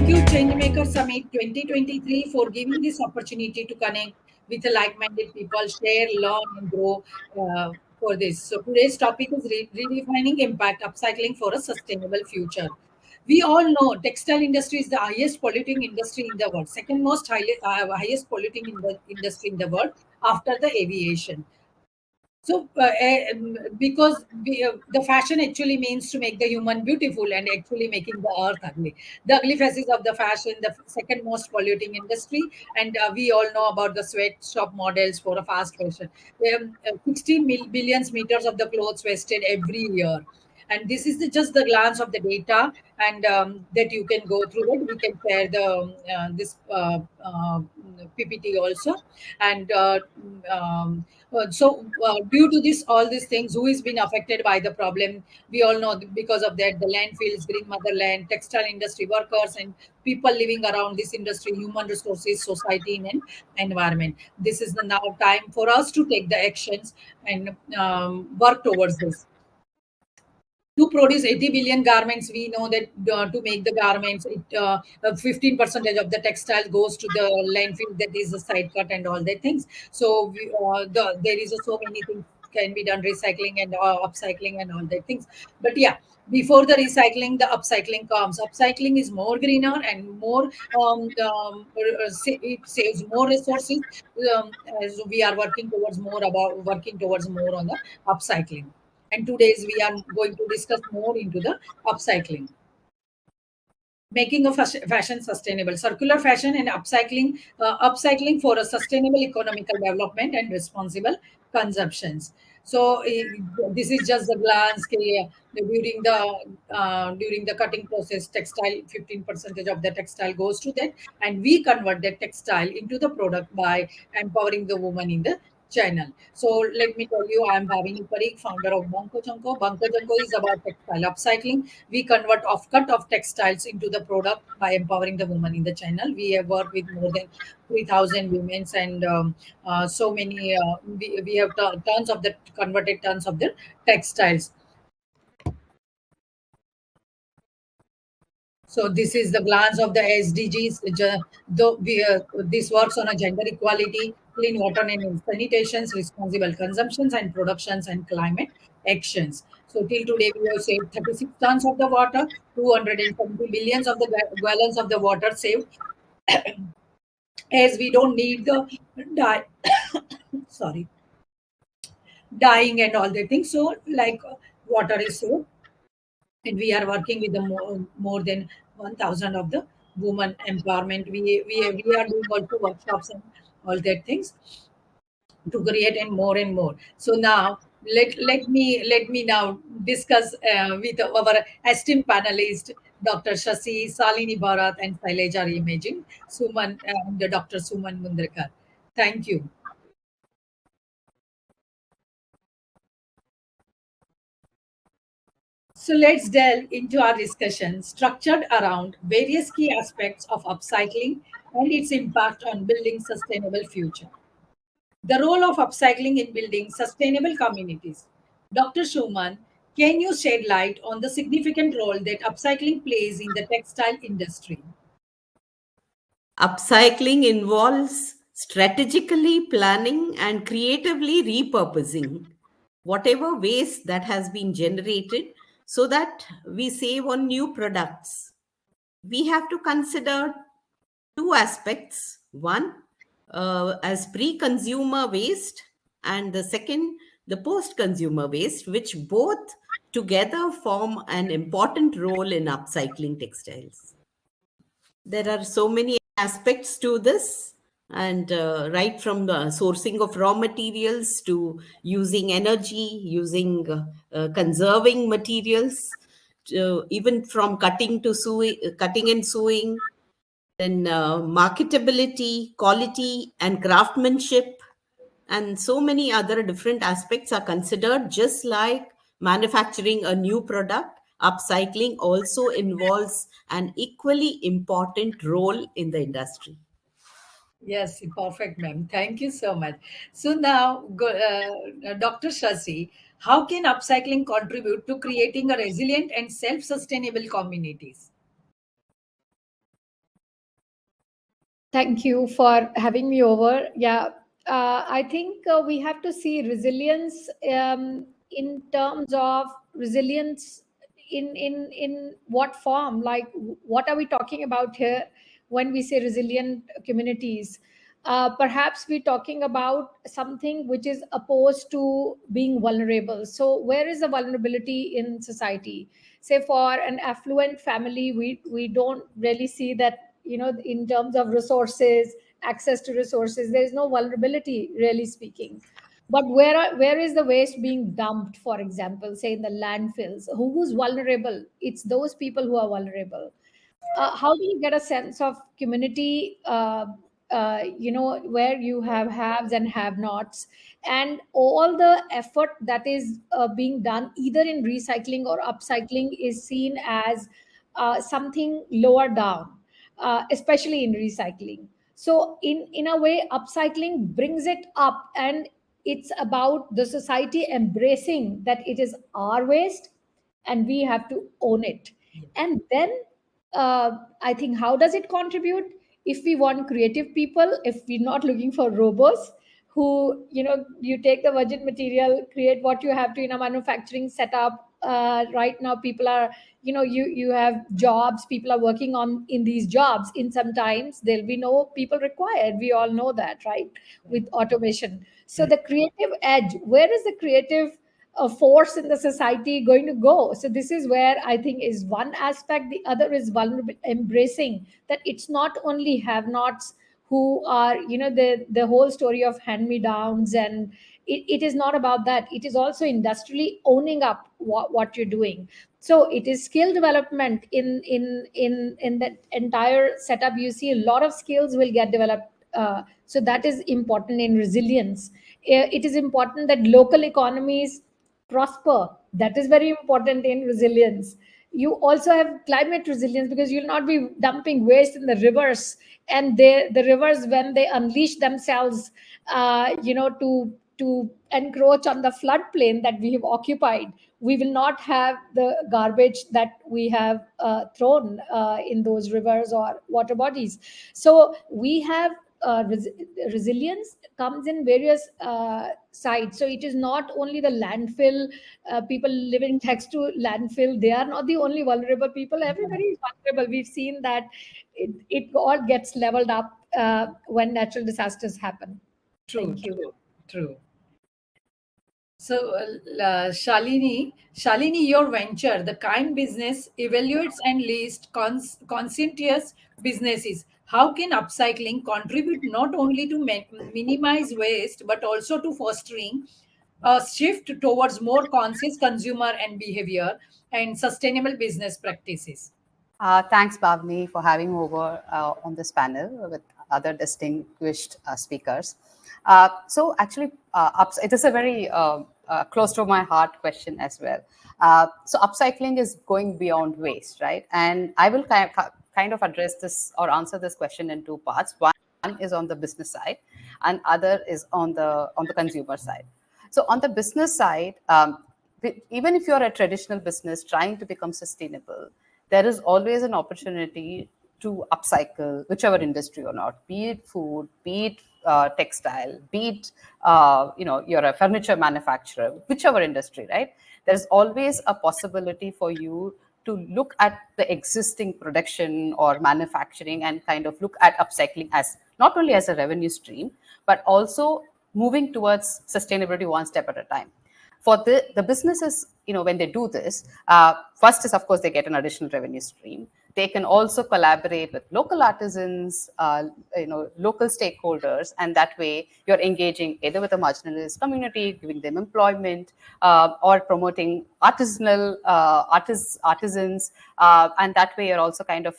you, Changemaker Summit 2023, for giving this opportunity to connect with like-minded people, share, learn, and grow for this. So today's topic is redefining impact, upcycling for a sustainable future. We all know textile industry is the highest polluting industry in the world, second most highest polluting industry in the world after the aviation. So, because the fashion actually means to make the human beautiful and actually making the earth ugly. The ugly faces of the fashion, the second most polluting industry, and we all know about the sweatshop models for a fast fashion. 16 billion meters of the clothes wasted every year. And this is just the glance of the data, and that you can go through it. We can share the this PPT also, and due to this, all these things, who is been affected by the problem? We all know because of that, the landfills, green motherland, textile industry workers, and people living around this industry, human resources, society, and environment. This is the now time for us to take the actions and work towards this. To produce 80 billion garments, we know that to make the garments, 15% of the textile goes to the landfill, that is the side cut and all that things. So there is so many things can be done, recycling and upcycling and all that things. But yeah, before the recycling, the upcycling comes. Upcycling is more greener and more, it saves more resources. As we are working towards more on the upcycling. And today's we are going to discuss more into the upcycling. Making a fashion sustainable, circular fashion and upcycling for a sustainable economical development and responsible consumptions. So this is just a glance. During the cutting process, textile 15% of the textile goes to that, and we convert that textile into the product by empowering the woman in the channel. So let me tell you, I am BHAVINI PARIKH, founder of Bunko Junko. Bunko Junko is about textile upcycling. We convert off-cut of textiles into the product by empowering the woman in the channel. We have worked with more than 3,000 women, and so many. We have tons of the converted tons of the textiles. So this is the glance of the SDGs. This works on a gender equality, clean water and sanitations, responsible consumptions and productions, and climate actions. So till today, we have saved 36 tons of the water, 270 billions of the gallons of the water saved, as we don't need the dye, sorry, dyeing and all that things. So like water is saved, and we are working with the more than 1,000 of the women empowerment. We are doing also workshops and all that things to create and more. So now let me now discuss with our esteemed panelist, Dr. Shashi, Salini Bharat, and Saileja Imaging, Dr. Suman Mundrikar. Thank you. So let's delve into our discussion structured around various key aspects of upcycling and its impact on building sustainable future. The role of upcycling in building sustainable communities. Dr. Shuman, can you shed light on the significant role that upcycling plays in the textile industry? Upcycling involves strategically planning and creatively repurposing whatever waste that has been generated so that we save on new products. We have to consider two aspects. One, as pre-consumer waste, and the second, the post-consumer waste, which both together form an important role in upcycling textiles. There are so many aspects to this, and right from the sourcing of raw materials to using energy, using conserving materials, even from cutting to cutting and sewing, then marketability, quality, and craftsmanship, and so many other different aspects are considered. Just like manufacturing a new product, upcycling also involves an equally important role in the industry. Yes, perfect, ma'am. Thank you so much. So now, Dr. Shashi, how can upcycling contribute to creating a resilient and self-sustainable communities? Thank you for having me over. Yeah, I think we have to see resilience in terms of resilience in what form? Like, what are we talking about here when we say resilient communities? Perhaps we're talking about something which is opposed to being vulnerable. So, where is the vulnerability in society? Say, for an affluent family, we don't really see that, in terms of resources, access to resources, there is no vulnerability, really speaking. But where is the waste being dumped, for example, say in the landfills? Who's vulnerable? It's those people who are vulnerable. How do you get a sense of community, where you have haves and have nots, and all the effort that is being done either in recycling or upcycling is seen as something lower down, especially in recycling. So in a way, upcycling brings it up, and it's about the society embracing that it is our waste and we have to own it. And then I think, how does it contribute? If we want creative people, if we're not looking for robots who, you take the virgin material, create what you have to in a manufacturing setup. Right now, people are, you have jobs, people are working on in these jobs. In sometimes there'll be no people required. We all know that, right? With automation. So the creative edge, where is the creative force in the society going to go? So this is where I think is one aspect. The other is vulnerable, embracing that it's not only have nots who are, the whole story of hand me downs, and it is not about that. It is also industrially owning up what you're doing. So it is skill development in that entire setup. You see a lot of skills will get developed. So that is important in resilience. It is important that local economies prosper. That is very important in resilience. You also have climate resilience, because you'll not be dumping waste in the rivers, and the rivers, when they unleash themselves, to encroach on the floodplain that we have occupied, we will not have the garbage that we have thrown in those rivers or water bodies. So we have resilience comes in various sides. So it is not only the landfill, people living next to landfill, they are not the only vulnerable people. Everybody is vulnerable. We've seen that it all gets leveled up when natural disasters happen. True, Thank you. true, true. So, Shalini, your venture, the Kind Business, evaluates and lists conscientious businesses. How can upcycling contribute not only to minimize waste but also to fostering a shift towards more conscious consumer and behavior and sustainable business practices? Thanks, Bhavni, for having me over on this panel with other distinguished speakers. So actually, it is a very close to my heart question as well. So upcycling is going beyond waste, right? And I will kind of address this or answer this question in two parts. One is on the business side, and other is on the consumer side. So on the business side, even if you're a traditional business trying to become sustainable, there is always an opportunity to upcycle whichever industry or not, be it food, be it textile, be it you're a furniture manufacturer, whichever industry, right? There's always a possibility for you to look at the existing production or manufacturing and kind of look at upcycling as not only as a revenue stream, but also moving towards sustainability one step at a time. For the businesses, when they do this, first is, of course, they get an additional revenue stream. They can also collaborate with local artisans, local stakeholders, and that way you're engaging either with a marginalized community, giving them employment, or promoting artisanal artisans, and that way you're also kind of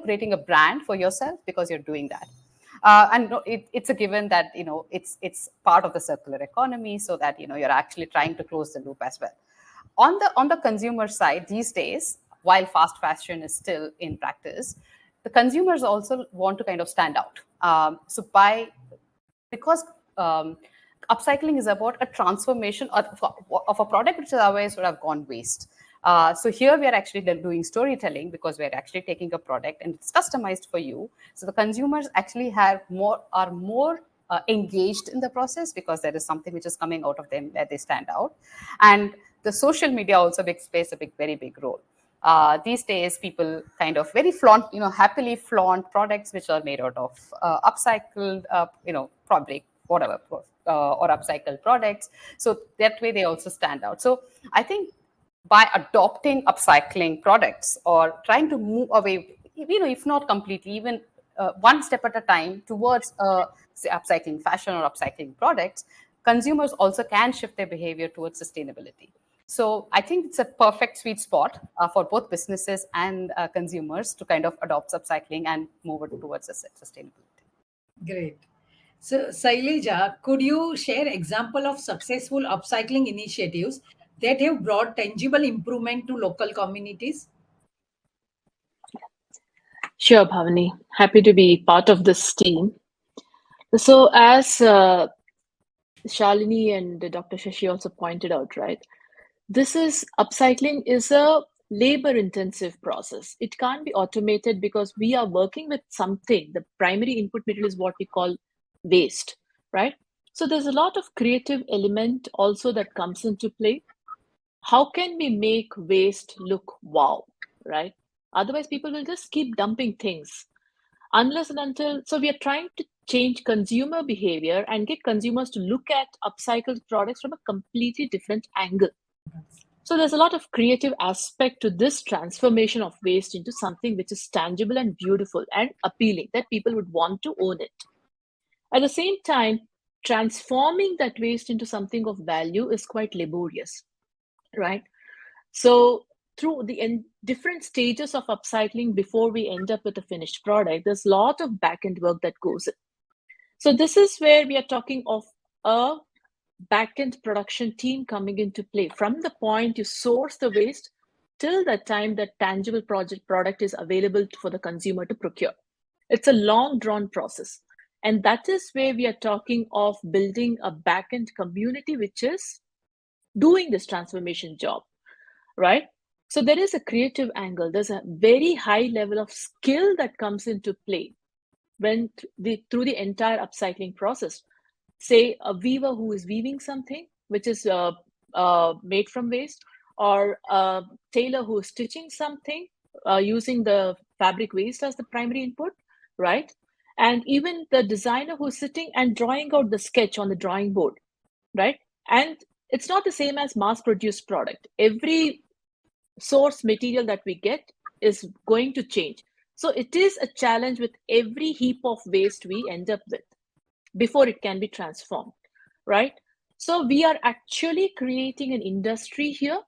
creating a brand for yourself because you're doing that. And it's a given that it's part of the circular economy, so that you're actually trying to close the loop as well. On the consumer side, these days, while fast fashion is still in practice, the consumers also want to kind of stand out. Because upcycling is about a transformation of a product which otherwise would have gone waste. So here we are actually doing storytelling because we're actually taking a product and it's customized for you. So the consumers actually are more engaged in the process because there is something which is coming out of them where they stand out. And the social media also plays a very big role. These days, people kind of happily flaunt products which are made out of upcycled, fabric, whatever, or upcycled products. So that way they also stand out. So I think by adopting upcycling products or trying to move away, if not completely, even one step at a time towards say upcycling fashion or upcycling products, consumers also can shift their behavior towards sustainability. So I think it's a perfect sweet spot for both businesses and consumers to kind of adopt upcycling and move it towards sustainability. Great. So, Saileja, could you share example of successful upcycling initiatives that have brought tangible improvement to local communities? Sure, Bhavini. Happy to be part of this team. So, as Shalini and Dr. Shashi also pointed out, right? Upcycling is a labor-intensive process. It can't be automated because we are working with something. The primary input material is what we call waste, right? So there's a lot of creative element also that comes into play. How can we make waste look wow, right? Otherwise, people will just keep dumping things unless and until. So we are trying to change consumer behavior and get consumers to look at upcycled products from a completely different angle. So there's a lot of creative aspect to this transformation of waste into something which is tangible and beautiful and appealing, that people would want to own it. At the same time, transforming that waste into something of value is quite laborious, right? So through the different stages of upcycling before we end up with a finished product, there's a lot of back-end work that goes in. So this is where we are talking of a back-end production team coming into play from the point you source the waste till the time that tangible product is available for the consumer to procure. It's a long drawn process. And that is where we are talking of building a back-end community which is doing this transformation job, right? So there is a creative angle. There's a very high level of skill that comes into play when through the entire upcycling process. Say a weaver who is weaving something which is made from waste, or a tailor who is stitching something using the fabric waste as the primary input, right? And even the designer who's sitting and drawing out the sketch on the drawing board, right? And it's not the same as mass-produced product. Every source material that we get is going to change. So it is a challenge with every heap of waste we end up with before it can be transformed, right? So we are actually creating an industry here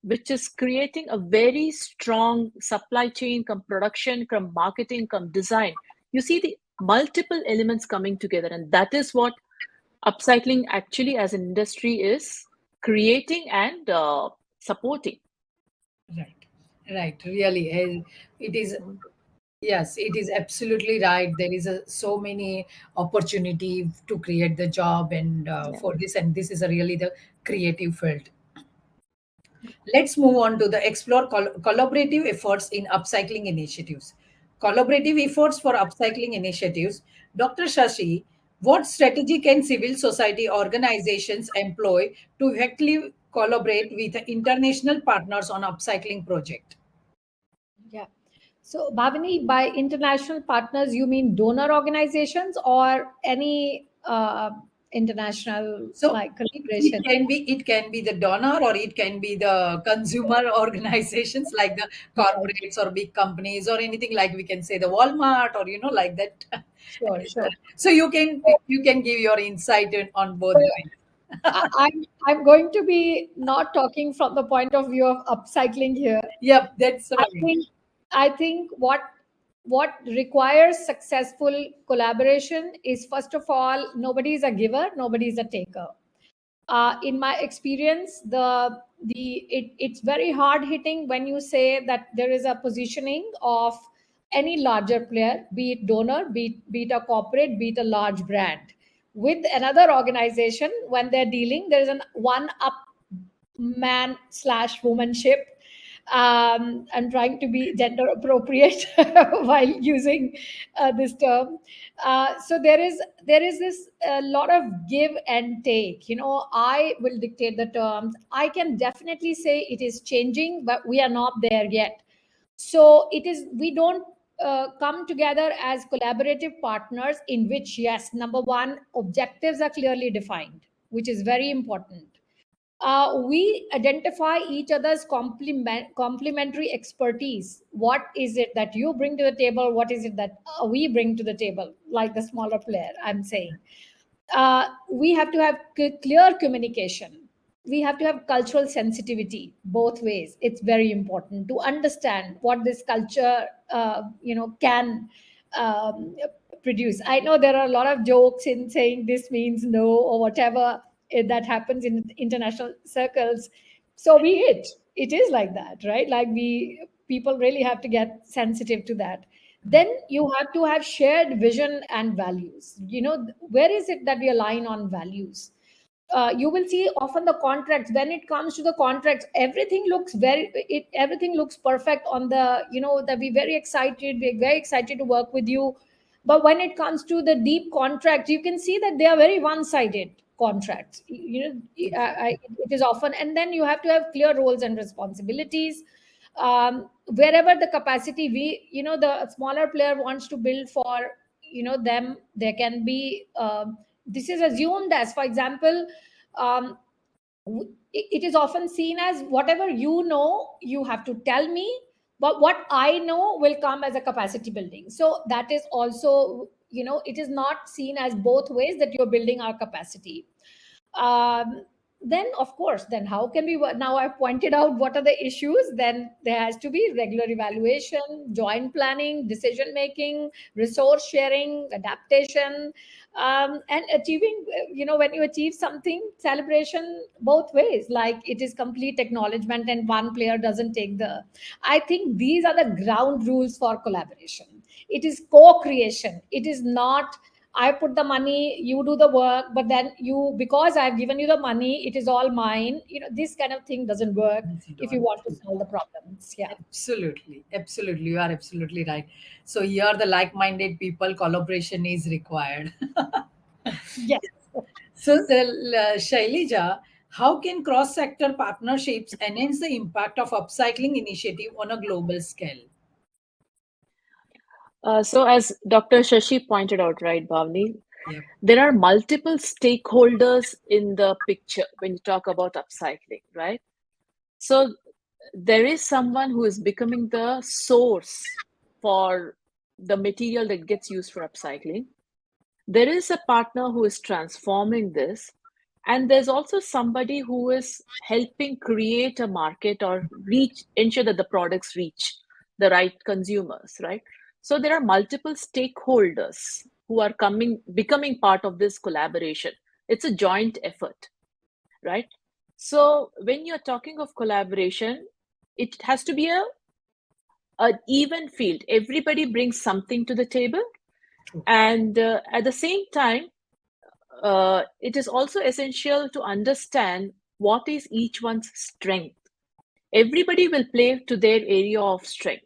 which is creating a very strong supply chain, come production, come marketing, come design. You see the multiple elements coming together, and that is what upcycling actually as an industry is creating and supporting. Right. Really, it is. Yes, it is absolutely right. There is so many opportunity to create the job and for this, and this is really the creative field. Let's move on to the explore collaborative efforts in upcycling initiatives. Collaborative efforts for upcycling initiatives. Dr. Shashi, what strategy can civil society organizations employ to effectively collaborate with international partners on upcycling project? Yeah. So, Bhavini, by international partners, you mean donor organizations or any international So collaboration? it can be the donor or it can be the consumer organizations like the corporates or big companies or anything, like we can say the Walmart or like that. Sure. So you can give your insight on both lines. I'm going to be not talking from the point of view of upcycling here. Yep, that's I right. think I think what requires successful collaboration is, first of all, nobody is a giver, nobody is a taker. In my experience, it's very hard hitting when you say that there is a positioning of any larger player, be it donor, be it a corporate, be it a large brand, with another organization. When they're dealing, there is an one up man slash womanship I'm trying to be gender appropriate while using this term. So there is this a lot of give and take. I will dictate the terms. I can definitely say it is changing, but we are not there yet. So we don't come together as collaborative partners in which, yes, number one, objectives are clearly defined, which is very important. We identify each other's complementary expertise. What is it that you bring to the table? What is it that we bring to the table? Like the smaller player, I'm saying. We have to have clear communication. We have to have cultural sensitivity both ways. It's very important to understand what this culture, can um, produce. I know there are a lot of jokes in saying this means no or whatever that happens in international circles. So it is like that, right? Like people really have to get sensitive to that. Then you have to have shared vision and values. Where is it that we align on values? You will see often the contracts. When it comes to the contracts, everything looks perfect on the, that we're very excited to work with you. But when it comes to the deep contracts, you can see that they are very one-sided contracts. It is often, and then you have to have clear roles and responsibilities. Wherever the capacity, the smaller player wants to build for, them, there can be, this is assumed as, for example, um, it is often seen as, whatever you have to tell me, but what I know will come as a capacity building. So that is also, it is not seen as both ways, that you're building our capacity. um, then of course, then how can we now I've pointed out what are the issues. Then there has to be regular evaluation, joint planning, decision making, resource sharing, adaptation, and achieving, when you achieve something, celebration both ways. Like, it is complete acknowledgement and one player doesn't take the, I think these are the ground rules for collaboration. It is co-creation. It is not, I put the money, you do the work, but then because I've given you the money, it is all mine. This kind of thing doesn't work if you want to solve the problems. Yeah. Absolutely, absolutely. You are absolutely right. So here, the like-minded people collaboration is required. Yes. So, Shailija, how can cross-sector partnerships enhance the impact of upcycling initiative on a global scale? So as Dr. Shashi pointed out, right, Bhavni, Yep. there are multiple stakeholders in the picture when you talk about upcycling, right? So there is someone who is becoming the source for the material that gets used for upcycling. There is a partner who is transforming this, and there's also somebody who is helping create a market or ensure that the products reach the right consumers, right? So there are multiple stakeholders who are becoming part of this collaboration. It's a joint effort, right? So when you're talking of collaboration, it has to be an even field. Everybody brings something to the table, and at the same time, it is also essential to understand what is each one's strength. Everybody will play to their area of strength,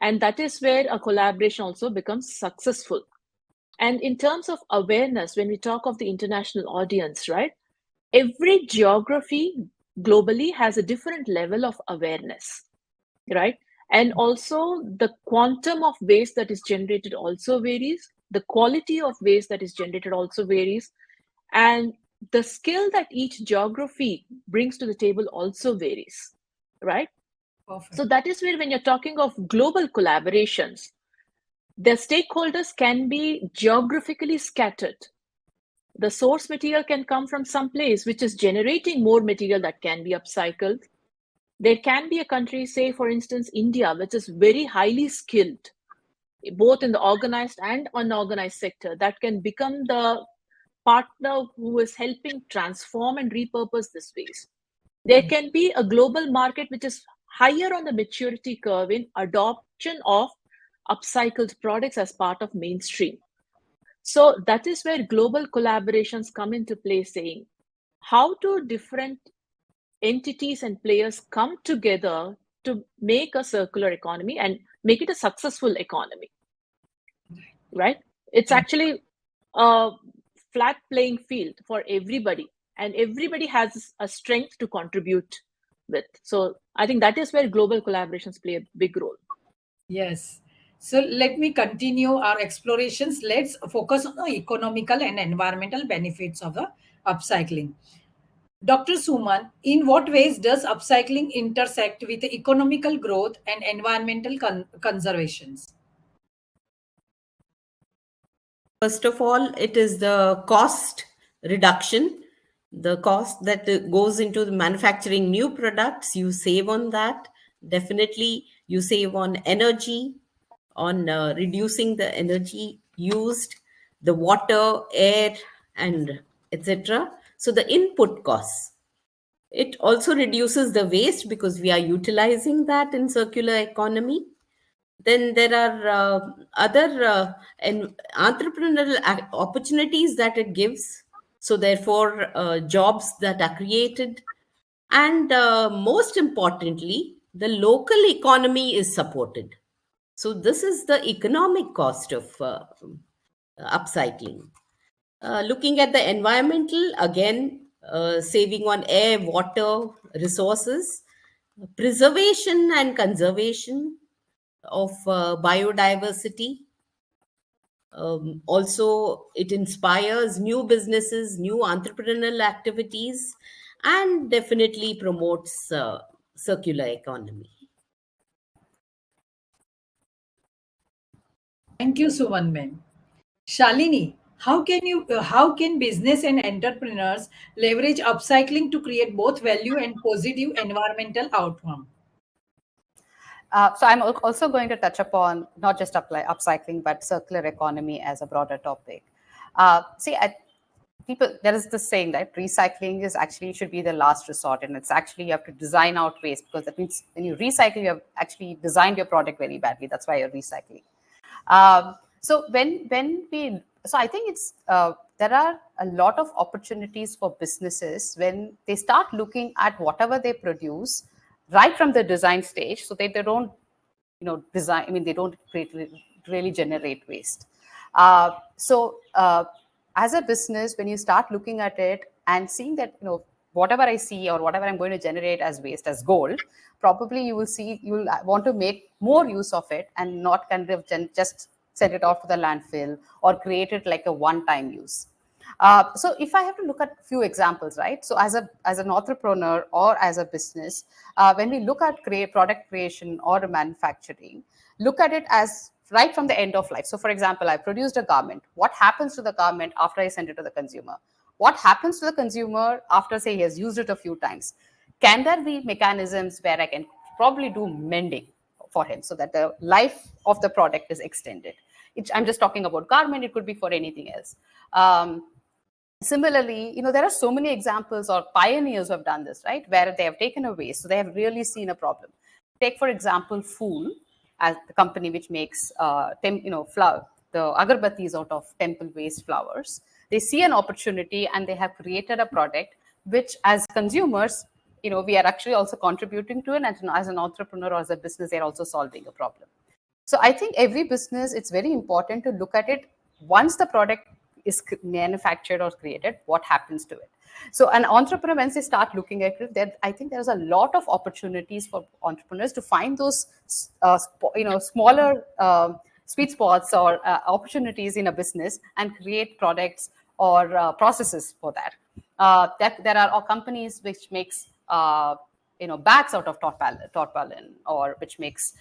and that is where a collaboration also becomes successful. And in terms of awareness, when we talk of the international audience, right, every geography globally has a different level of awareness, right? And also the quantum of waste that is generated also varies. The quality of waste that is generated also varies. And the skill that each geography brings to the table also varies, right? Perfect. So that is where, when you're talking of global collaborations, the stakeholders can be geographically scattered. The source material can come from some place which is generating more material that can be upcycled. There can be a country, say for instance India, which is very highly skilled, both in the organized and unorganized sector, that can become the partner who is helping transform and repurpose this waste. There can be a global market which is higher on the maturity curve in adoption of upcycled products as part of mainstream. So that is where global collaborations come into play, saying how do different entities and players come together to make a circular economy and make it a successful economy, right? It's actually a flat playing field for everybody, and everybody has a strength to contribute with. So I think that is where global collaborations play a big role. Yes. So let me continue our explorations. Let's focus on the economical and environmental benefits of the upcycling. Dr. Suman, in what ways does upcycling intersect with the economical growth and environmental conservations? First of all, it is the cost reduction, the cost that goes into the manufacturing new products. You save on that. Definitely, you save on energy, on reducing the energy used, the water, air, and etc. So the input costs. It also reduces the waste because we are utilizing that in circular economy. Then there are other and entrepreneurial opportunities that it gives. So therefore, jobs that are created. And most importantly, the local economy is supported. So this is the economic cost of upcycling. Looking at the environmental, again, saving on air, water, resources, preservation and conservation of biodiversity. Also, it inspires new businesses, new entrepreneurial activities, and definitely promotes circular economy. Thank you, Suman ma'am. Shalini, how can business and entrepreneurs leverage upcycling to create both value and positive environmental outcome? So I'm also going to touch upon not just upcycling, but circular economy as a broader topic. People, there is this saying that recycling is actually should be the last resort, and it's actually you have to design out waste, because that means when you recycle, you have actually designed your product very badly. That's why you're recycling. So I think it's there are a lot of opportunities for businesses when they start looking at whatever they produce right from the design stage, so that they don't, design. I mean, they don't really generate waste. As a business, when you start looking at it and seeing that, whatever I see or whatever I'm going to generate as waste, as gold, probably you will want to make more use of it and not kind of just send it off to the landfill or create it like a one-time use. So if I have to look at a few examples, right? So as an entrepreneur or as a business, when we look at product creation or manufacturing, look at it as right from the end of life. So for example, I produced a garment. What happens to the garment after I send it to the consumer? What happens to the consumer after, say, he has used it a few times? Can there be mechanisms where I can probably do mending for him so that the life of the product is extended? I'm just talking about garment. It could be for anything else. Similarly, there are so many examples, or pioneers who have done this, right? Where they have taken a waste, so they have really seen a problem. Take, for example, Fool, as the company which makes flower, the agarbattis out of temple waste flowers. They see an opportunity and they have created a product which, as consumers, we are actually also contributing to it, and as an entrepreneur or as a business, they're also solving a problem. So I think every business, it's very important to look at it once the product is manufactured or created, what happens to it. So an entrepreneur, once they start looking at it, I think there's a lot of opportunities for entrepreneurs to find those, smaller sweet spots or opportunities in a business and create products or processes for that. There are companies which makes bags out of tarpaulin, or which makes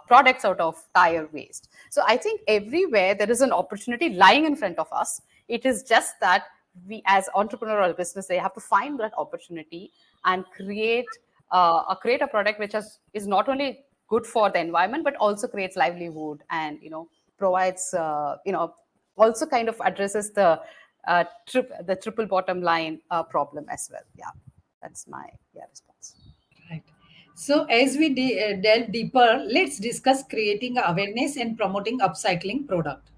products out of tire waste. So I think everywhere there is an opportunity lying in front of us. It is just that we, as entrepreneur or business, they have to find that opportunity and create a product which is not only good for the environment, but also creates livelihood and provides also kind of addresses the triple bottom line problem as well. Yeah, that's my response. Right. So as we delve deeper, let's discuss creating awareness and promoting upcycling product.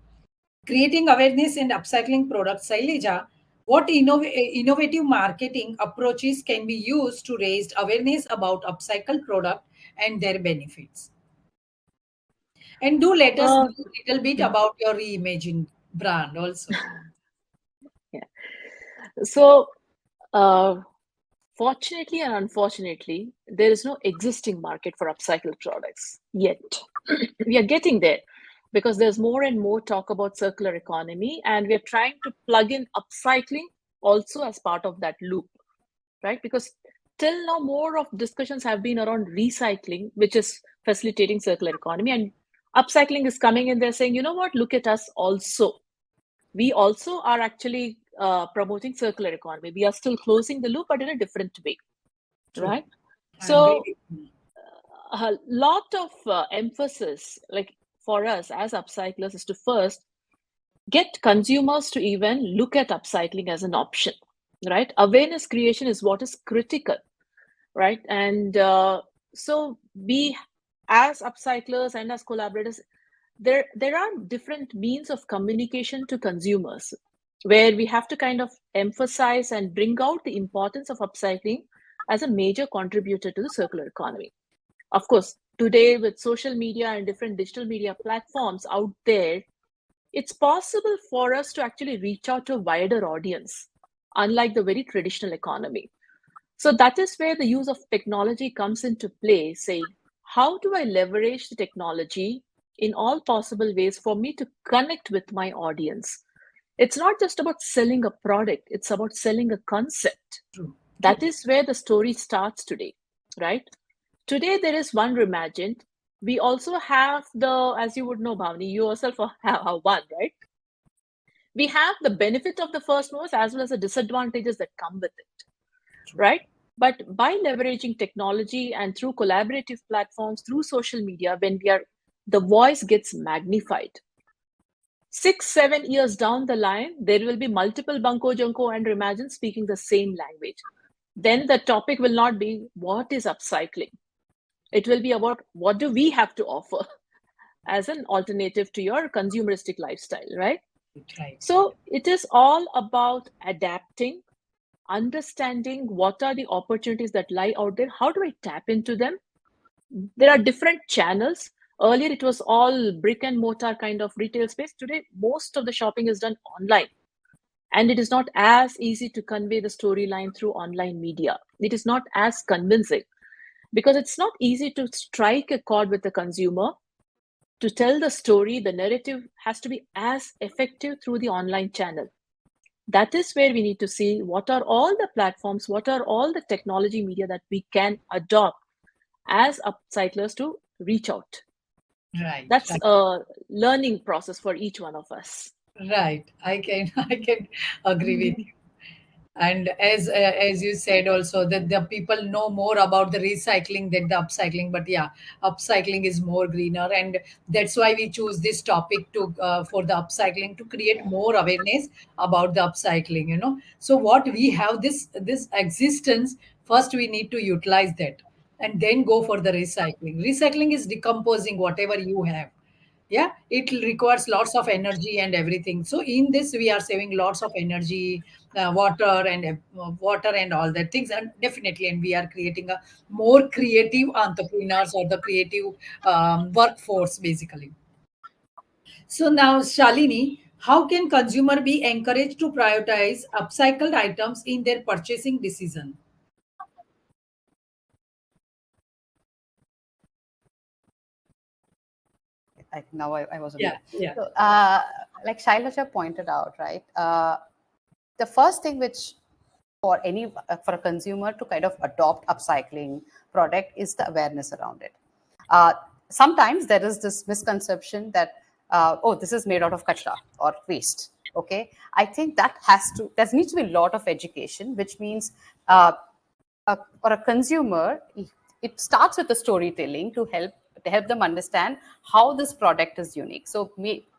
Creating awareness and upcycling products. Saileja, what innovative marketing approaches can be used to raise awareness about upcycled product and their benefits. And do let us know a little bit about your reimagined brand also. Yeah. So, fortunately and unfortunately, there is no existing market for upcycled products yet. We are getting there because there's more and more talk about circular economy, and we are trying to plug in upcycling also as part of that loop, right? Because till now, more of discussions have been around recycling, which is facilitating circular economy, and upcycling is coming in there saying, you know what, look at us also. We also are actually promoting circular economy. We are still closing the loop, but in a different way, right? So a lot of emphasis, like for us as upcyclers, is to first get consumers to even look at upcycling as an option, right? Awareness creation is what is critical, right? And so we, as upcyclers and as collaborators, there are different means of communication to consumers where we have to kind of emphasize and bring out the importance of upcycling as a major contributor to the circular economy. Of course, today with social media and different digital media platforms out there, it's possible for us to actually reach out to a wider audience, unlike the very traditional economy. So that is where the use of technology comes into play, saying, how do I leverage the technology in all possible ways for me to connect with my audience? It's not just about selling a product, it's about selling a concept. True. That is where the story starts today, right? Today, there is one reimagined. We also have the, as you would know, BHAVINI, you yourself have one, right? We have the benefit of the first movers as well as the disadvantages that come with it, right? But by leveraging technology and through collaborative platforms, through social media, when the voice gets magnified. 6-7 years down the line, there will be multiple Bunko Junko and Reimagine speaking the same language. Then the topic will not be what is upcycling. It will be about what do we have to offer as an alternative to your consumeristic lifestyle, right? Right. So it is all about adapting, understanding what are the opportunities that lie out there. How do I tap into them? There are different channels. Earlier, it was all brick and mortar kind of retail space. Today, most of the shopping is done online. And it is not as easy to convey the storyline through online media. It is not as convincing because it's not easy to strike a chord with the consumer. To tell the story, the narrative has to be as effective through the online channel. That is where we need to see what are all the platforms, what are all the technology media that we can adopt as upcyclers to reach out. Right. That's right. a learning process for each one of us. Right. I can agree with you. And as you said also that the people know more about the recycling than the upcycling, but yeah, upcycling is more greener, and that's why we choose this topic to for the upcycling, to create more awareness about the upcycling, you know. So what we have, this existence, first we need to utilize that and then go for the recycling is decomposing whatever you have. Yeah, it requires lots of energy and everything. So in this we are saving lots of energy, water and all that things, and definitely, and we are creating a more creative entrepreneurs or the creative workforce basically. So now, Shalini, how can consumer be encouraged to prioritize upcycled items in their purchasing decision? Now I was on Yeah, mute. yeah. So, like Shailaja pointed out, right? The first thing which for a consumer to kind of adopt upcycling product is the awareness around it. Sometimes there is this misconception that oh, this is made out of kachra or waste. Okay, I think there needs to be a lot of education, which means for a consumer, it starts with the storytelling to help them understand how this product is unique. So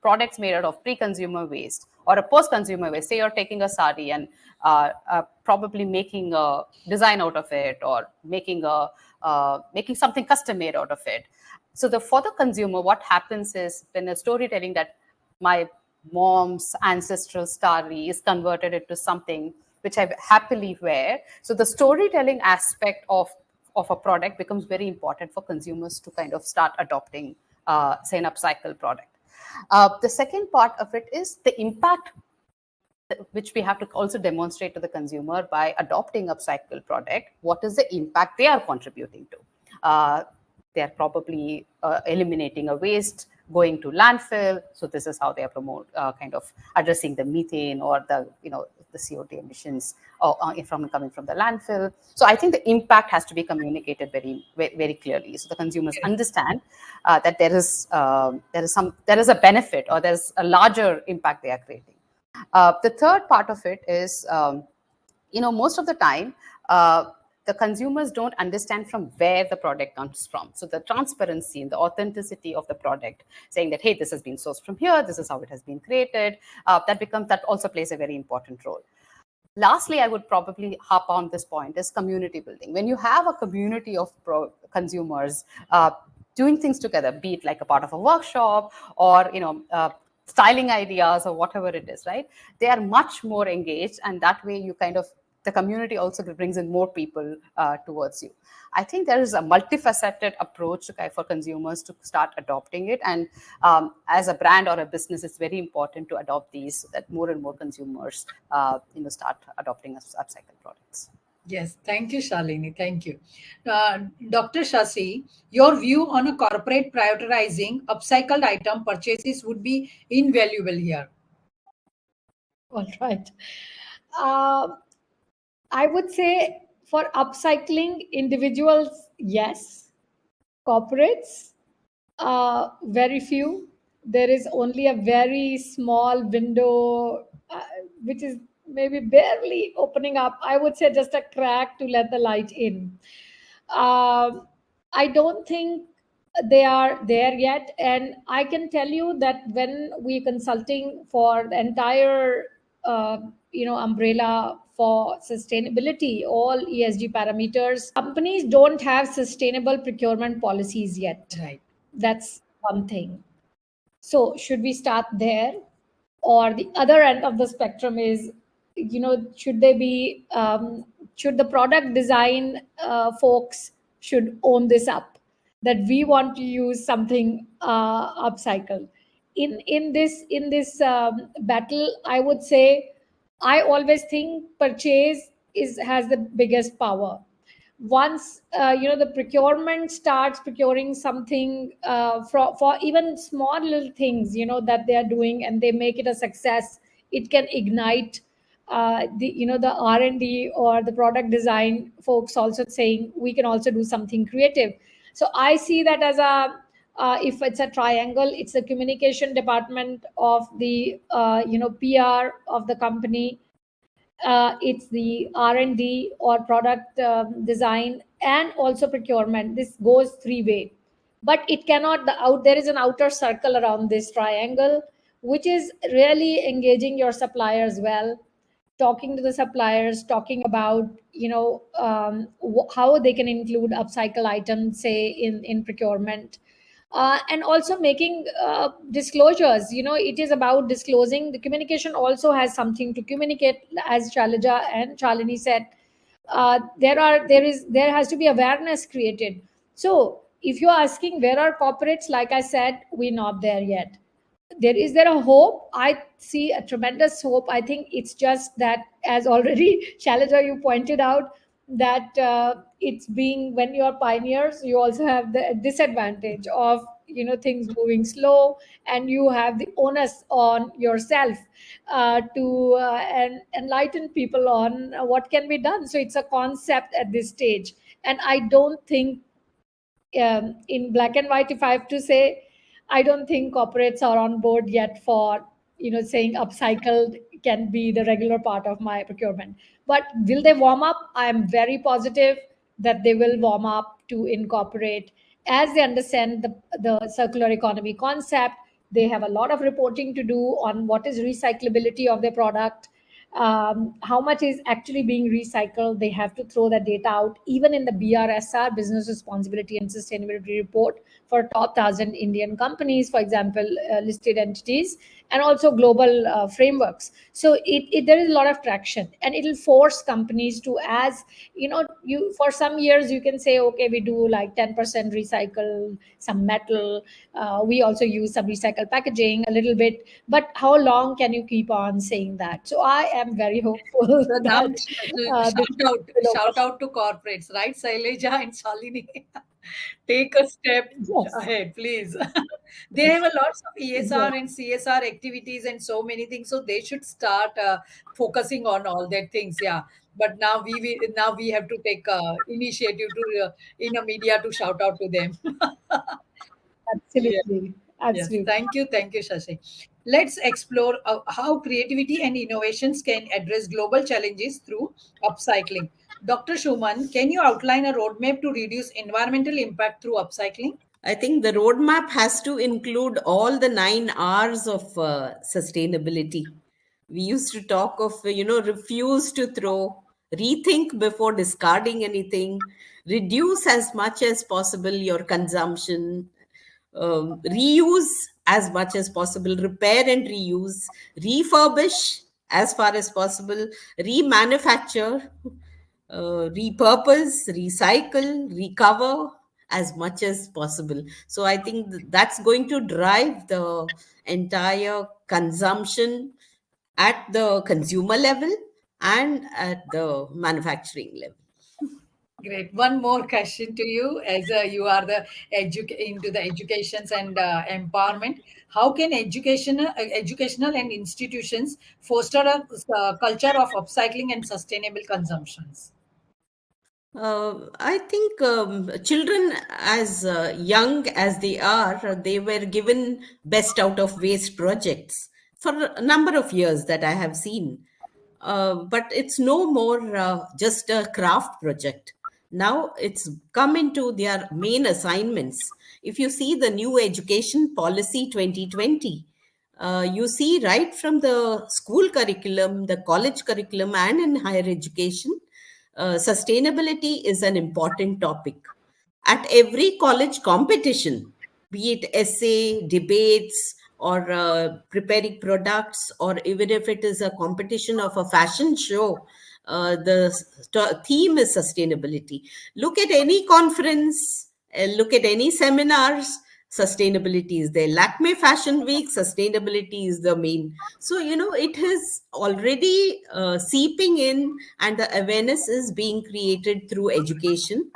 products made out of pre-consumer waste or a post-consumer waste. Say you're taking a sari and probably making a design out of it, or making something custom made out of it. So for the consumer, what happens is when a storytelling that my mom's ancestral sari is converted into something which I happily wear. So the storytelling aspect of of a product becomes very important for consumers to kind of start adopting, say, an upcycle product. The second part of it is the impact which we have to also demonstrate to the consumer by adopting upcycle product. What is the impact they are contributing to? They are probably eliminating a waste going to landfill. So this is how they are kind of addressing the methane or the the CO2 emissions coming from the landfill. So I think the impact has to be communicated very, very clearly, so the consumers understand that there is a benefit, or there's a larger impact they are creating. The third part of it is, most of the time, the consumers don't understand from where the product comes from. So the transparency and the authenticity of the product, saying that, hey, this has been sourced from here, this is how it has been created, that also plays a very important role. Lastly, I would probably harp on this point is community building. When you have a community of consumers doing things together, be it like a part of a workshop or styling ideas or whatever it is, right? They are much more engaged, and that way you kind of, the community also brings in more people towards you. I think there is a multifaceted approach for consumers to start adopting it. And as a brand or a business, it's very important to adopt these so that more and more consumers start adopting upcycle products. Yes, thank you, Shalini. Thank you. Dr. Shashi, your view on a corporate prioritizing upcycled item purchases would be invaluable here. All right. I would say for upcycling, individuals, yes. Corporates, very few. There is only a very small window, which is maybe barely opening up. I would say just a crack to let the light in. I don't think they are there yet. And I can tell you that when we're consulting for the entire umbrella for sustainability, all ESG parameters, companies don't have sustainable procurement policies yet. Right. That's one thing. So should we start there? Or the other end of the spectrum is, should they be, should the product design folks should own this up, that we want to use something upcycled. In this battle, I would say, I always think purchase has the biggest power. Once the procurement starts procuring something for even small little things that they are doing, and they make it a success, it can ignite the R&D or the product design folks also saying we can also do something creative. So I see that as a if it's a triangle, it's the communication department of the PR of the company, it's the R&D or product design, and also procurement. This goes three-way, but it cannot, there is an outer circle around this triangle, which is really engaging your suppliers well, talking to the suppliers, talking about how they can include upcycle items, say in procurement. And also making disclosures. It is about disclosing. The communication also has something to communicate, as Shailaja and Shalini said. There has to be awareness created. So if you're asking where are corporates, like I said, we're not there yet. Is there a hope? I see a tremendous hope. I think it's just that, as already Shailaja, you pointed out, that it's being, when you're pioneers, you also have the disadvantage of things moving slow, and you have the onus on yourself to enlighten people on what can be done. So it's a concept at this stage, and I don't think, in black and white, if I have to say, I don't think corporates are on board yet for saying upcycled can be the regular part of my procurement. But will they warm up? I'm very positive that they will warm up to incorporate, as they understand the circular economy concept. They have a lot of reporting to do on what is recyclability of their product, how much is actually being recycled. They have to throw that data out, even in the BRSR, Business Responsibility and Sustainability Report, for top 1,000 Indian companies, for example, listed entities, and also global frameworks. So there is a lot of traction, and it will force companies to, as you for some years you can say, okay, we do like 10% recycle some metal, we also use some recycled packaging a little bit, but how long can you keep on saying that? So I am very hopeful So now that this will shout open. out to corporates, right? Shaileja and Shalini. Take a step Yes, ahead, please. They have a lots of ESR exactly. and CSR activities and so many things, so they should start focusing on all that things. Yeah, but now we have to take initiative to in a media to shout out to them. Yeah. Absolutely, Yes, absolutely. thank you, Shashi. Let's explore how creativity and innovations can address global challenges through upcycling. Dr. Shuman, can you outline a roadmap to reduce environmental impact through upcycling? I think the roadmap has to include all the 9 R's of sustainability. We used to talk of, refuse to throw, rethink before discarding anything, reduce as much as possible your consumption, reuse as much as possible, repair and reuse, refurbish as far as possible, remanufacture, repurpose, recycle, recover as much as possible. So I think that's going to drive the entire consumption at the consumer level and at the manufacturing level. Great. One more question to you, as you are the into the educations and empowerment. How can educational and institutions foster a culture of upcycling and sustainable consumptions? I think children, as young as they are, they were given best out of waste projects for a number of years that I have seen. But it's no more just a craft project. Now it's come into their main assignments. If you see the new education policy 2020, you see right from the school curriculum, the college curriculum, and in higher education, sustainability is an important topic. At every college competition, be it essay, debates, or preparing products, or even if it is a competition of a fashion show, the theme is sustainability. Look at any conference, look at any seminars, sustainability is there. Lakme Fashion Week, sustainability is the main. So, it is already seeping in, and the awareness is being created through education.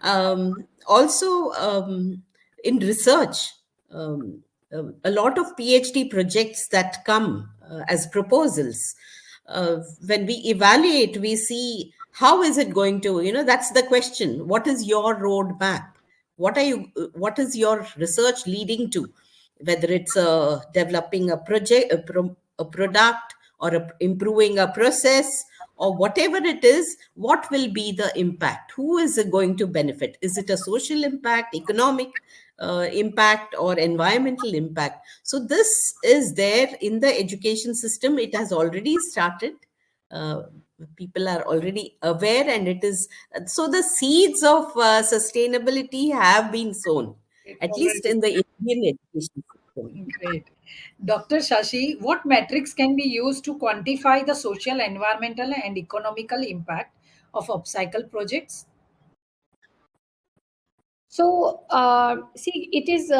Also, in research, a lot of PhD projects that come as proposals. When we evaluate, we see how is it going to, that's the question. What is your roadmap? What is your research leading to? Whether it's developing a project, a product, or improving a process, or whatever it is, what will be the impact? Who is it going to benefit? Is it a social impact, economic impact, or environmental impact? So this is there in the education system. It has already started. uh, People are already aware, and it is so the seeds of sustainability have been sown, It at least already in the Indian education system. great. Dr. Shashi, what metrics can be used to quantify the social, environmental, and economical impact of upcycle projects? So, see, it is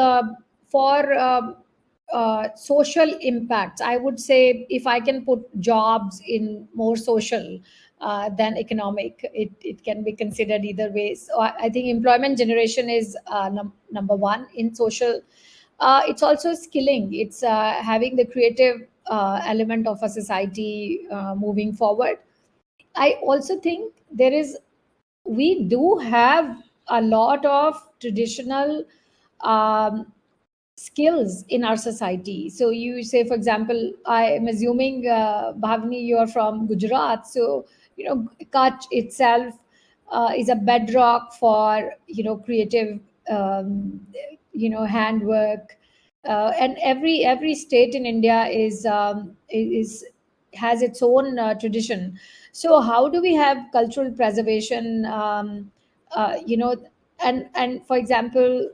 for social impacts. I would say if I can put jobs in more social than economic, it can be considered either way. So, I think employment generation is number one in social. It's also skilling. It's having the creative element of a society moving forward. I also think we do have a lot of traditional um, skills in our society. So you say, for example, I am assuming, Bhavini, you are from Gujarat. So, Kutch itself is a bedrock for, creative, handwork. And every state in India is has its own tradition. So how do we have cultural preservation? and for example,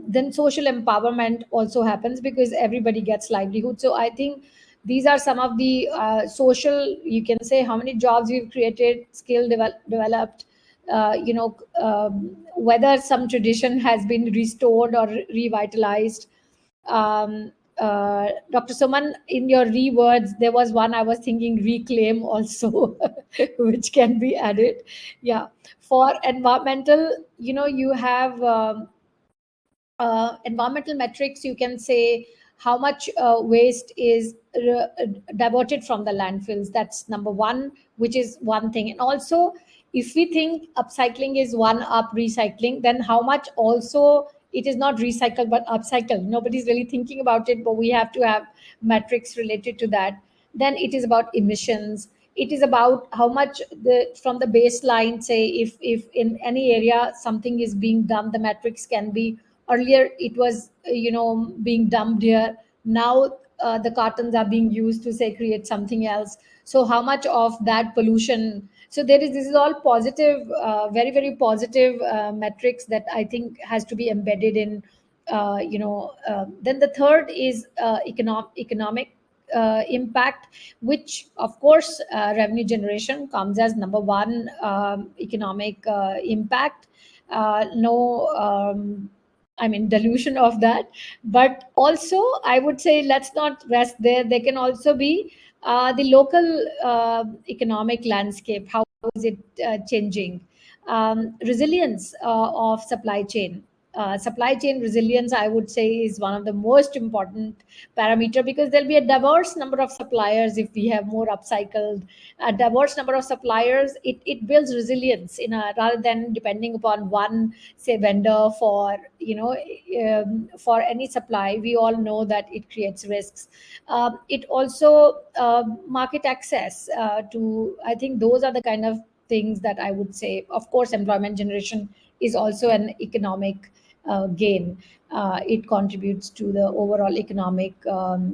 then social empowerment also happens because everybody gets livelihood. So I think these are some of the social, you can say, how many jobs we've created, skill developed, whether some tradition has been restored or revitalized. Dr. Suman, in your rewords, there was one I was thinking reclaim also, which can be added. Yeah. For environmental, you have environmental metrics. You can say how much waste is diverted from the landfills. That's number one, which is one thing. And also, if we think upcycling is one up recycling, then how much also it is not recycled but upcycled. Nobody's really thinking about it, but we have to have metrics related to that. Then it is about emissions. It is about how much from the baseline, say if in any area something is being done, the metrics can be, earlier it was being dumped here, now the cartons are being used to say create something else. So how much of that pollution, so this is all positive, very very positive metrics that I think has to be embedded in. Then the third is economic impact, which of course revenue generation comes as number one economic impact. No I mean dilution of that. But also I would say let's not rest there. There can also be the local economic landscape. How is it changing? Resilience of supply chain. Supply chain resilience, I would say, is one of the most important parameter, because there'll be a diverse number of suppliers. If we have more upcycled, a diverse number of suppliers, it builds resilience in a, rather than depending upon one, say, vendor for for any supply. We all know that it creates risks. It also market access to, I think those are the kind of things that I would say. Of course, employment generation is also an economic gain. It contributes to the overall economic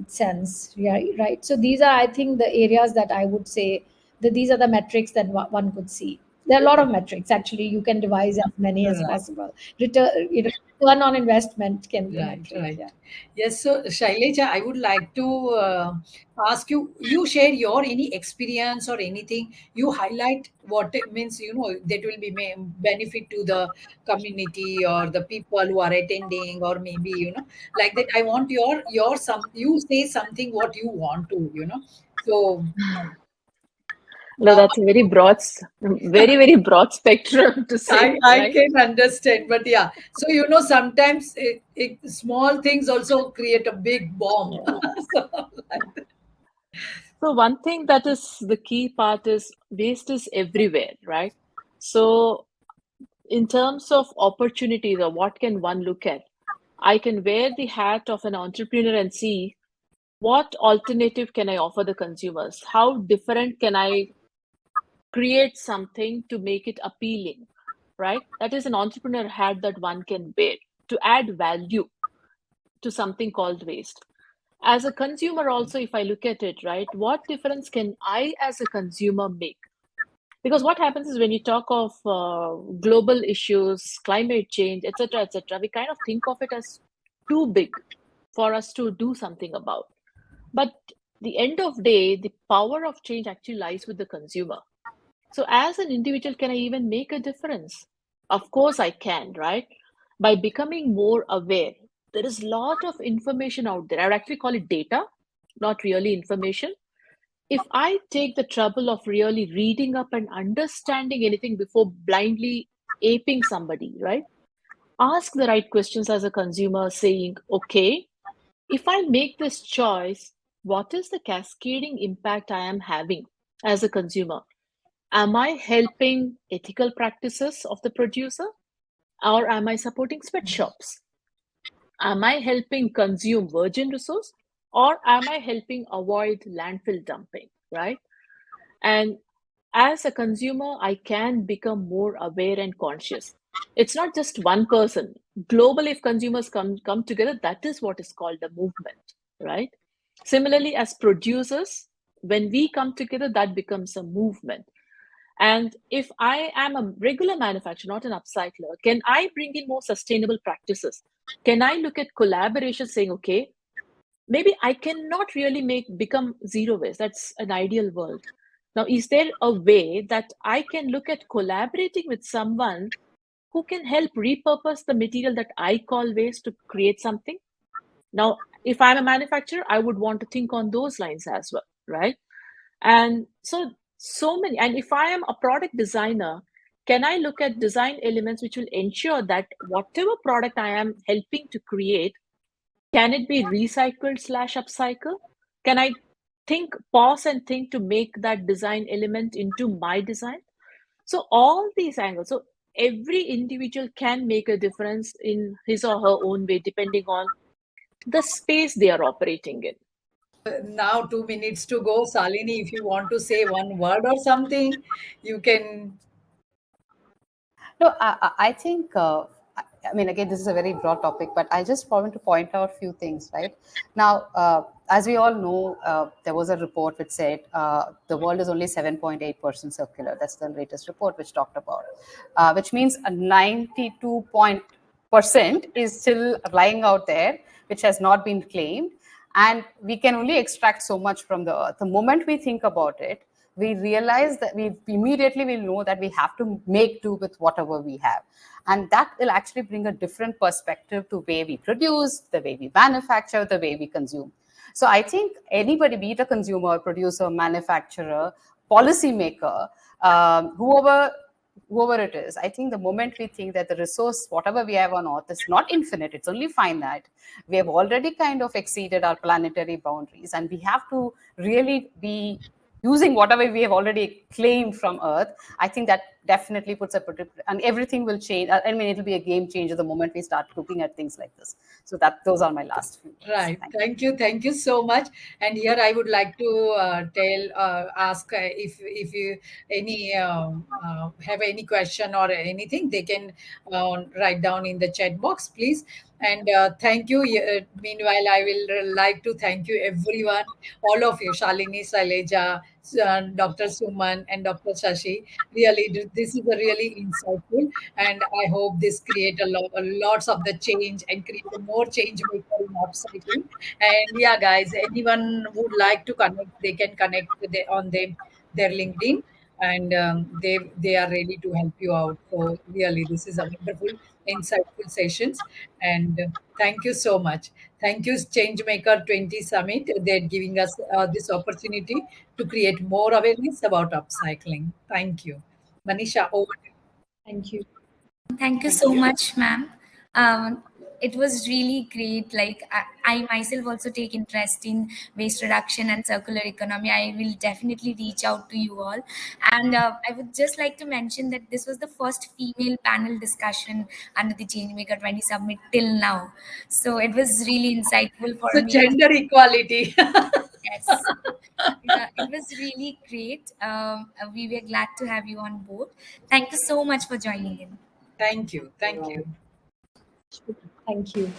sense. Yeah, right. So these are, I think, the areas that I would say that these are the metrics that one could see. There are a lot of metrics. Actually, you can devise as many as Right. possible. Return on investment can be a Right, metric. right. Yeah. Yes, so Shaileja, I would like to ask you, you share your any experience or anything, you highlight what it means, that will be benefit to the community or the people who are attending, or maybe, like that. I want you say something what you want to. So, No, that's a very broad, very, very broad spectrum to say, I right? can understand, but yeah. So sometimes small things also create a big bomb. Yeah. So, like that. So one thing that is the key part is waste is everywhere, right? So in terms of opportunities or what can one look at, I can wear the hat of an entrepreneur and see what alternative can I offer the consumers? How different can I create something to make it appealing, right? That is an entrepreneur hat that one can wear to add value to something called waste. As a consumer also, if I look at it, right, what difference can I as a consumer make? Because what happens is when you talk of global issues, climate change, etc., we kind of think of it as too big for us to do something about. But the end of day, the power of change actually lies with the consumer. So as an individual, can I even make a difference? Of course I can, right? By becoming more aware. There is a lot of information out there. I would actually call it data, not really information. If I take the trouble of really reading up and understanding anything before blindly aping somebody, right? Ask the right questions as a consumer, saying, okay, if I make this choice, what is the cascading impact I am having as a consumer? Am I helping ethical practices of the producer, or am I supporting sweatshops? Am I helping consume virgin resource, or am I helping avoid landfill dumping, right? And as a consumer, I can become more aware and conscious. It's not just one person. Globally, if consumers come together, that is what is called a movement, right? Similarly, as producers, when we come together, that becomes a movement. And if I am a regular manufacturer, not an upcycler, can I bring in more sustainable practices? Can I look at collaboration saying, okay, maybe I cannot really become zero waste. That's an ideal world. Now, is there a way that I can look at collaborating with someone who can help repurpose the material that I call waste to create something? Now, if I'm a manufacturer, I would want to think on those lines as well, right? And so many. And if I am a product designer, can I look at design elements which will ensure that whatever product I am helping to create, can it be recycled / upcycle? Can I pause and think to make that design element into my design? So all these angles. So every individual can make a difference in his or her own way, depending on the space they are operating in. Now 2 minutes to go. Salini, if you want to say one word or something, you can. No, I think, I mean, again, this is a very broad topic, but I just want to point out a few things, right? Now, as we all know, there was a report which said the world is only 7.8% circular. That's the latest report which talked about, which means a 92% is still lying out there, which has not been claimed. And we can only extract so much from the earth. The moment we think about it, we realize that we immediately will know that we have to make do with whatever we have. And that will actually bring a different perspective to the way we produce, the way we manufacture, the way we consume. So I think anybody, be it a consumer, producer, manufacturer, policymaker, whoever it is, I think the moment we think that the resource, whatever we have on Earth, is not infinite, it's only finite, we have already kind of exceeded our planetary boundaries, and we have to really be using whatever we have already claimed from Earth. I think that definitely puts and everything will change. I mean, it'll be a game changer the moment we start looking at things like this. So those are my last few words. Right. Thank you so much. And here I would like to ask if you have any question or anything, they can write down in the chat box, please. And thank you. Meanwhile, I will like to thank you everyone, all of you, Shalini, Saileja, Dr. Suman, and Dr. Shashi. Really, this is a really insightful, and I hope this create lots of the change and create a more change maker in upcycling. And yeah, guys, anyone would like to connect, they can connect with their LinkedIn, and they are ready to help you out. So really, this is a wonderful, insightful sessions, and thank you so much. Thank you, Changemaker20 Summit. They're giving us this opportunity to create more awareness about upcycling. Thank you. Manisha, over to you. Thank you. Thank you so much, ma'am. It was really great. Like I myself also take interest in waste reduction and circular economy. I will definitely reach out to you all. And I would just like to mention that this was the first female panel discussion under the Changemaker20 Summit till now. So it was really insightful for So me. gender equality. Yes. It was really great. We were glad to have you on board. Thank you so much for joining in. Thank you. Thank you. Thank you.